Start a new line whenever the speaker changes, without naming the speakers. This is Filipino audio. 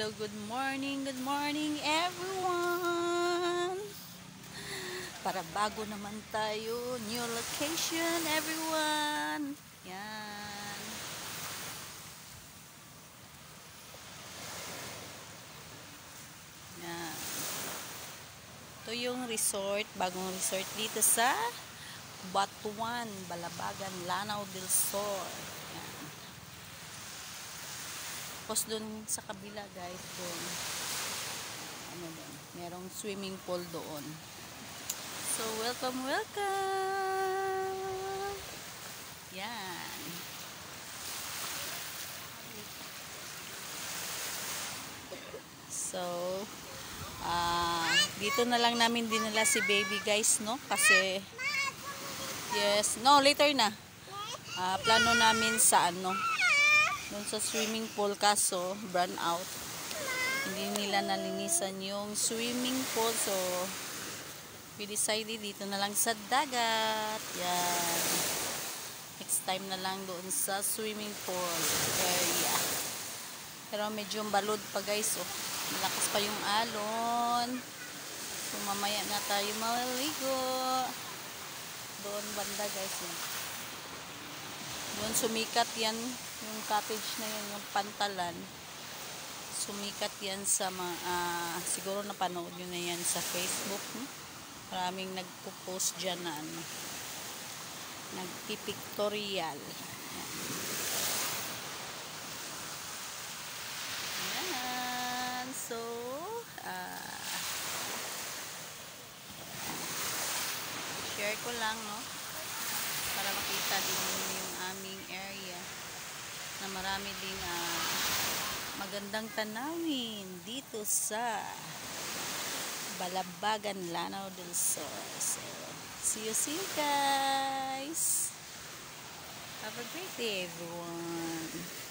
hello, good morning everyone. Para bago naman tayo, new location everyone. Yan. Yan. Ito yung resort, bagong resort dito sa Batuan, Balabagan, Lanao del Sur. Yan. Tapos dun sa kabila guys, dun ano dun, merong swimming pool doon. So welcome. Yan. So dito na lang namin dinala si baby guys, no? Kasi yes, no, later na. Plano namin sa ano, doon sa swimming pool, kaso burn out. Hindi nila nalinisan yung swimming pool, so we decided dito na lang sa dagat. Yan. Next time na lang doon sa swimming pool area. Pero medyo balod pa guys, oh. Malakas pa yung alon. So mamaya na tayo maligo. Doon banda guys, eh. Doon sumikat yan, yung cottage na yun, yung Pantalan. Sumikat yan sa mga, siguro napanood nyo na yan sa Facebook. Maraming nagpo-post dyan na ano, nagpipictorial. Yan. So, share ko lang, no? Para makita din yung aming area na marami ding magandang tanawin dito sa Balabagan, Lanao del Sur. So, see you guys. Have a great day everyone.